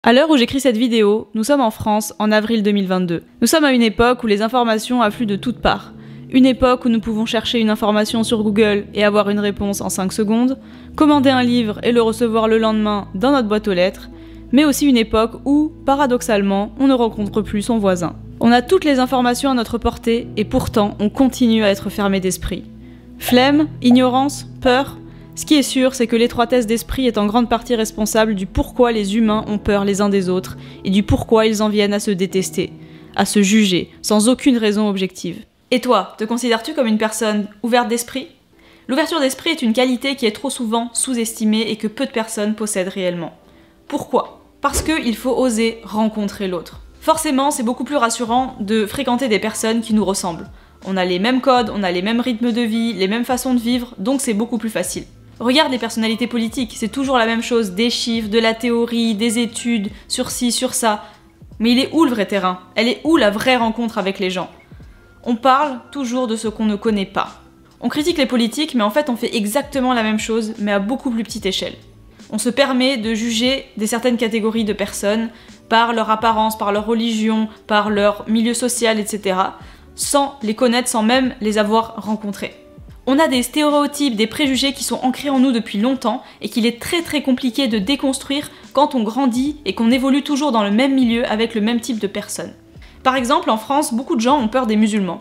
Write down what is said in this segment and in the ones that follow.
À l'heure où j'écris cette vidéo, nous sommes en France, en avril 2022. Nous sommes à une époque où les informations affluent de toutes parts. Une époque où nous pouvons chercher une information sur Google et avoir une réponse en 5 secondes, commander un livre et le recevoir le lendemain dans notre boîte aux lettres, mais aussi une époque où, paradoxalement, on ne rencontre plus son voisin. On a toutes les informations à notre portée et pourtant on continue à être fermé d'esprit. Flemme, ignorance, peur. Ce qui est sûr, c'est que l'étroitesse d'esprit est en grande partie responsable du pourquoi les humains ont peur les uns des autres et du pourquoi ils en viennent à se détester, à se juger, sans aucune raison objective. Et toi, te considères-tu comme une personne ouverte d'esprit ? L'ouverture d'esprit est une qualité qui est trop souvent sous-estimée et que peu de personnes possèdent réellement. Pourquoi ? Parce qu'il faut oser rencontrer l'autre. Forcément, c'est beaucoup plus rassurant de fréquenter des personnes qui nous ressemblent. On a les mêmes codes, on a les mêmes rythmes de vie, les mêmes façons de vivre, donc c'est beaucoup plus facile. Regarde les personnalités politiques, c'est toujours la même chose, des chiffres, de la théorie, des études, sur ci, sur ça. Mais il est où le vrai terrain ? Elle est où la vraie rencontre avec les gens ? On parle toujours de ce qu'on ne connaît pas. On critique les politiques, mais en fait on fait exactement la même chose, mais à beaucoup plus petite échelle. On se permet de juger des certaines catégories de personnes par leur apparence, par leur religion, par leur milieu social, etc., sans les connaître, sans même les avoir rencontrés. On a des stéréotypes, des préjugés qui sont ancrés en nous depuis longtemps et qu'il est très compliqué de déconstruire quand on grandit et qu'on évolue toujours dans le même milieu avec le même type de personnes. Par exemple, en France, beaucoup de gens ont peur des musulmans.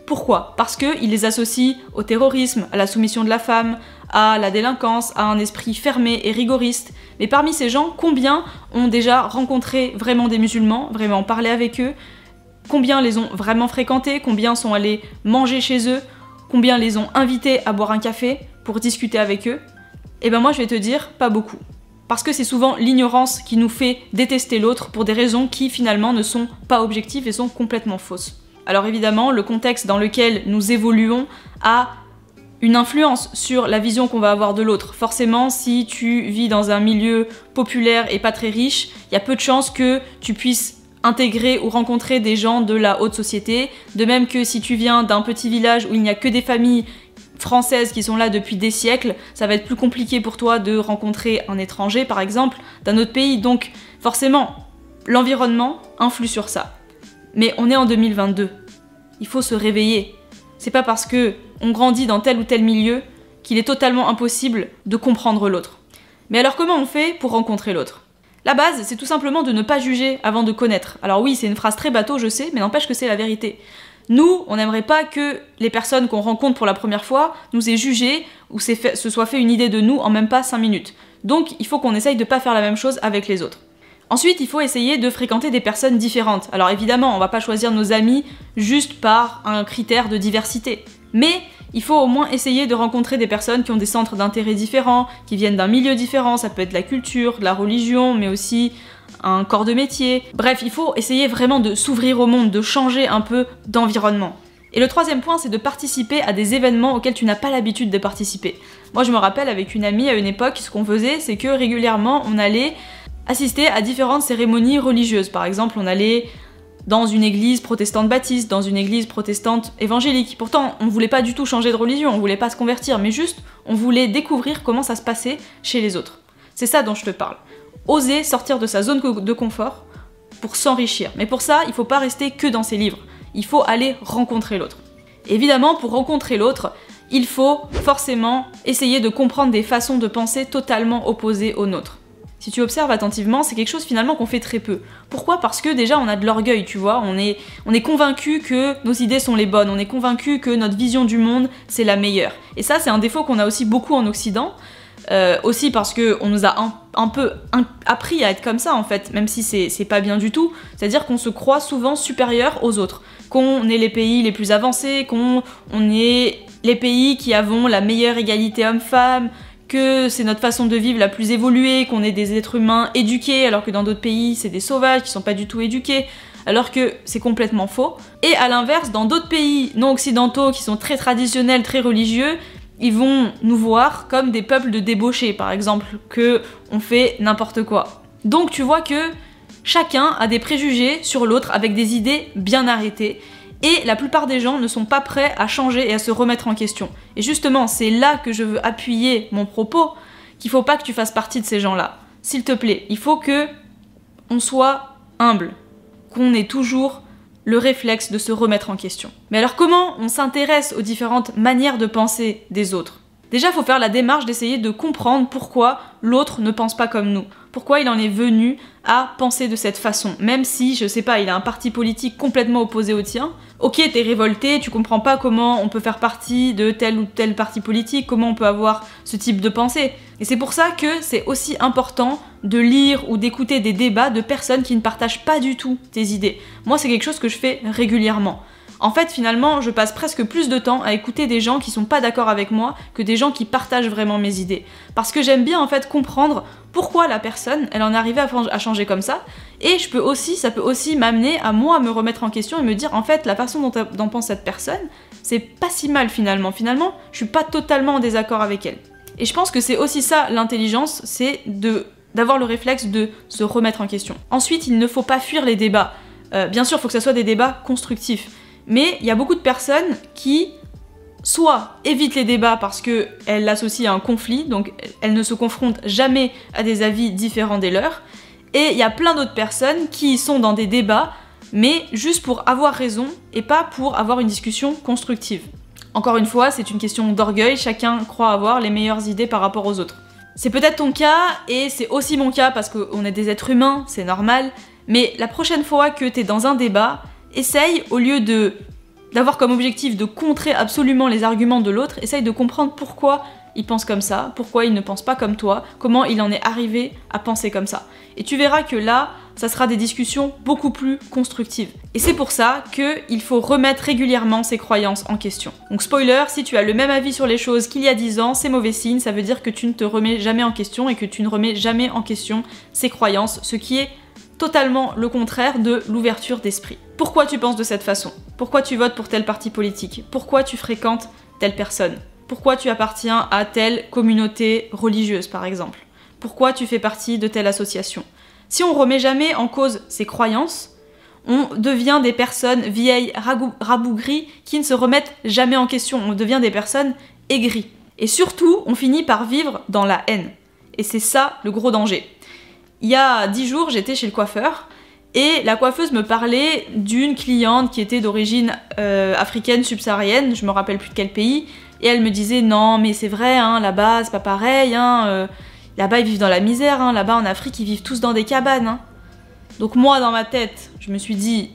Pourquoi ? Parce qu'ils les associent au terrorisme, à la soumission de la femme, à la délinquance, à un esprit fermé et rigoriste. Mais parmi ces gens, combien ont déjà rencontré vraiment des musulmans, vraiment parlé avec eux ? Combien les ont vraiment fréquentés ? Combien sont allés manger chez eux ? Combien les ont invités à boire un café pour discuter avec eux ? Eh ben moi je vais te dire, pas beaucoup. Parce que c'est souvent l'ignorance qui nous fait détester l'autre pour des raisons qui finalement ne sont pas objectives et sont complètement fausses. Alors évidemment, le contexte dans lequel nous évoluons a une influence sur la vision qu'on va avoir de l'autre. Forcément, si tu vis dans un milieu populaire et pas très riche, il y a peu de chances que tu puisses intégrer ou rencontrer des gens de la haute société, de même que si tu viens d'un petit village où il n'y a que des familles françaises qui sont là depuis des siècles, ça va être plus compliqué pour toi de rencontrer un étranger par exemple, d'un autre pays, donc forcément, l'environnement influe sur ça. Mais on est en 2022, il faut se réveiller. C'est pas parce que on grandit dans tel ou tel milieu qu'il est totalement impossible de comprendre l'autre. Mais alors comment on fait pour rencontrer l'autre ? La base, c'est tout simplement de ne pas juger avant de connaître. Alors oui, c'est une phrase très bateau, je sais, mais n'empêche que c'est la vérité. Nous, on n'aimerait pas que les personnes qu'on rencontre pour la première fois nous aient jugés ou se soient fait une idée de nous en même pas 5 minutes. Donc, il faut qu'on essaye de pas faire la même chose avec les autres. Ensuite, il faut essayer de fréquenter des personnes différentes. Alors évidemment, on va pas choisir nos amis juste par un critère de diversité. Mais il faut au moins essayer de rencontrer des personnes qui ont des centres d'intérêt différents, qui viennent d'un milieu différent, ça peut être la culture, la religion, mais aussi un corps de métier. Bref, il faut essayer vraiment de s'ouvrir au monde, de changer un peu d'environnement. Et le troisième point, c'est de participer à des événements auxquels tu n'as pas l'habitude de participer. Moi, je me rappelle avec une amie à une époque, ce qu'on faisait, c'est que régulièrement, on allait assister à différentes cérémonies religieuses. Par exemple, on allait dans une église protestante baptiste, dans une église protestante évangélique. Pourtant, on voulait pas du tout changer de religion, on voulait pas se convertir, mais juste, on voulait découvrir comment ça se passait chez les autres. C'est ça dont je te parle. Oser sortir de sa zone de confort pour s'enrichir. Mais pour ça, il faut pas rester que dans ses livres. Il faut aller rencontrer l'autre. Évidemment, pour rencontrer l'autre, il faut forcément essayer de comprendre des façons de penser totalement opposées aux nôtres. Si tu observes attentivement, c'est quelque chose finalement qu'on fait très peu. Pourquoi ? Parce que déjà on a de l'orgueil, tu vois, on est convaincu que nos idées sont les bonnes, on est convaincu que notre vision du monde c'est la meilleure. Et ça c'est un défaut qu'on a aussi beaucoup en Occident, aussi parce qu'on nous a un peu appris à être comme ça en fait, même si c'est pas bien du tout, c'est-à-dire qu'on se croit souvent supérieur aux autres, qu'on est les pays les plus avancés, qu'on est les pays qui avons la meilleure égalité homme-femme, que c'est notre façon de vivre la plus évoluée, qu'on est des êtres humains éduqués, alors que dans d'autres pays, c'est des sauvages qui sont pas du tout éduqués, alors que c'est complètement faux. Et à l'inverse, dans d'autres pays non occidentaux qui sont très traditionnels, très religieux, ils vont nous voir comme des peuples de débauchés, par exemple, que on fait n'importe quoi. Donc tu vois que chacun a des préjugés sur l'autre avec des idées bien arrêtées, et la plupart des gens ne sont pas prêts à changer et à se remettre en question. Et justement, c'est là que je veux appuyer mon propos, qu'il faut pas que tu fasses partie de ces gens-là. S'il te plaît, il faut que on soit humble, qu'on ait toujours le réflexe de se remettre en question. Mais alors comment on s'intéresse aux différentes manières de penser des autres? Déjà, il faut faire la démarche d'essayer de comprendre pourquoi l'autre ne pense pas comme nous. Pourquoi il en est venu à penser de cette façon. Même si, je sais pas, il a un parti politique complètement opposé au tien. Ok, t'es révolté, tu comprends pas comment on peut faire partie de tel ou tel parti politique, comment on peut avoir ce type de pensée. Et c'est pour ça que c'est aussi important de lire ou d'écouter des débats de personnes qui ne partagent pas du tout tes idées. Moi, c'est quelque chose que je fais régulièrement. En fait, finalement, je passe presque plus de temps à écouter des gens qui sont pas d'accord avec moi que des gens qui partagent vraiment mes idées. Parce que j'aime bien en fait comprendre pourquoi la personne, elle en est arrivée à changer comme ça. Et ça peut aussi m'amener à moi me remettre en question et me dire en fait la façon dont pense cette personne, c'est pas si mal finalement. Finalement, je suis pas totalement en désaccord avec elle. Et je pense que c'est aussi ça l'intelligence, c'est d'avoir le réflexe de se remettre en question. Ensuite, il ne faut pas fuir les débats. Bien sûr, il faut que ça soit des débats constructifs. Mais il y a beaucoup de personnes qui soit évitent les débats parce qu'elles l'associent à un conflit, donc elles ne se confrontent jamais à des avis différents des leurs, et il y a plein d'autres personnes qui sont dans des débats, mais juste pour avoir raison et pas pour avoir une discussion constructive. Encore une fois, c'est une question d'orgueil, chacun croit avoir les meilleures idées par rapport aux autres. C'est peut-être ton cas, et c'est aussi mon cas parce qu'on est des êtres humains, c'est normal, mais la prochaine fois que t'es dans un débat, essaye, au lieu d'avoir comme objectif de contrer absolument les arguments de l'autre, essaye de comprendre pourquoi il pense comme ça, pourquoi il ne pense pas comme toi, comment il en est arrivé à penser comme ça. Et tu verras que là, ça sera des discussions beaucoup plus constructives. Et c'est pour ça qu'il faut remettre régulièrement ses croyances en question. Donc spoiler, si tu as le même avis sur les choses qu'il y a 10 ans, c'est mauvais signe, ça veut dire que tu ne te remets jamais en question et que tu ne remets jamais en question ses croyances, ce qui est totalement le contraire de l'ouverture d'esprit. Pourquoi tu penses de cette façon? Pourquoi tu votes pour tel parti politique? Pourquoi tu fréquentes telle personne? Pourquoi tu appartiens à telle communauté religieuse, par exemple? Pourquoi tu fais partie de telle association? Si on remet jamais en cause ses croyances, on devient des personnes vieilles, rabougries, qui ne se remettent jamais en question. On devient des personnes aigries. Et surtout, on finit par vivre dans la haine. Et c'est ça le gros danger. Il y a 10 jours, j'étais chez le coiffeur et la coiffeuse me parlait d'une cliente qui était d'origine africaine subsaharienne, je me rappelle plus de quel pays, et elle me disait non mais c'est vrai, hein, là-bas c'est pas pareil, hein, là-bas ils vivent dans la misère, hein, là-bas en Afrique ils vivent tous dans des cabanes. Hein. Donc moi dans ma tête, je me suis dit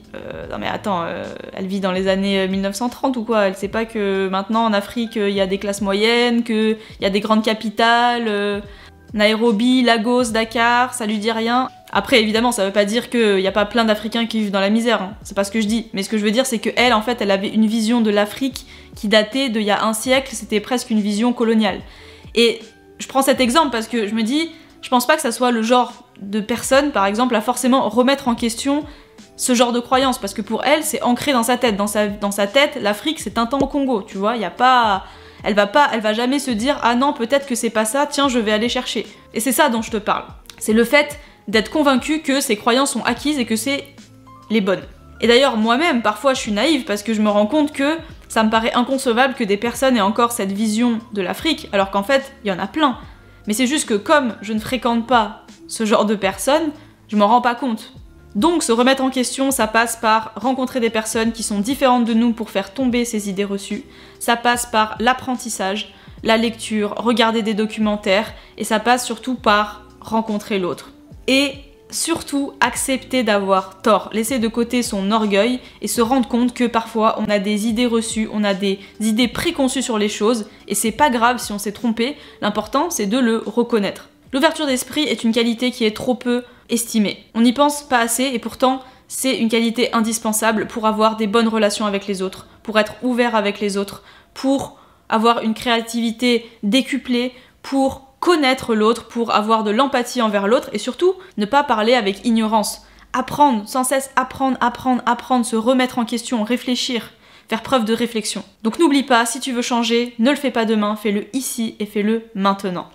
non mais attends, elle vit dans les années 1930 ou quoi? Elle sait pas que maintenant en Afrique il y a des classes moyennes, qu'il y a des grandes capitales... Nairobi, Lagos, Dakar, ça lui dit rien. Après, évidemment, ça veut pas dire qu'il n'y a pas plein d'Africains qui vivent dans la misère, hein. C'est pas ce que je dis. Mais ce que je veux dire, c'est qu'elle, en fait, elle avait une vision de l'Afrique qui datait d'il y a un siècle, c'était presque une vision coloniale. Et je prends cet exemple parce que je me dis, je pense pas que ça soit le genre de personne, par exemple, à forcément remettre en question ce genre de croyance, parce que pour elle, c'est ancré dans sa tête. Dans sa tête, l'Afrique, c'est un temps au Congo, tu vois, il y a pas... Elle va jamais se dire « Ah non, peut-être que c'est pas ça, tiens, je vais aller chercher ». Et c'est ça dont je te parle. C'est le fait d'être convaincu que ces croyances sont acquises et que c'est les bonnes. Et d'ailleurs, moi-même, parfois, je suis naïve parce que je me rends compte que ça me paraît inconcevable que des personnes aient encore cette vision de l'Afrique, alors qu'en fait, il y en a plein. Mais c'est juste que comme je ne fréquente pas ce genre de personnes, je m'en rends pas compte. Donc se remettre en question, ça passe par rencontrer des personnes qui sont différentes de nous pour faire tomber ces idées reçues, ça passe par l'apprentissage, la lecture, regarder des documentaires, et ça passe surtout par rencontrer l'autre. Et surtout accepter d'avoir tort, laisser de côté son orgueil et se rendre compte que parfois on a des idées reçues, on a des idées préconçues sur les choses, et c'est pas grave si on s'est trompé, l'important c'est de le reconnaître. L'ouverture d'esprit est une qualité qui est trop peu estimée. On n'y pense pas assez et pourtant c'est une qualité indispensable pour avoir des bonnes relations avec les autres, pour être ouvert avec les autres, pour avoir une créativité décuplée, pour connaître l'autre, pour avoir de l'empathie envers l'autre et surtout ne pas parler avec ignorance. Apprendre, sans cesse apprendre, se remettre en question, réfléchir, faire preuve de réflexion. Donc n'oublie pas, si tu veux changer, ne le fais pas demain, fais-le ici et fais-le maintenant.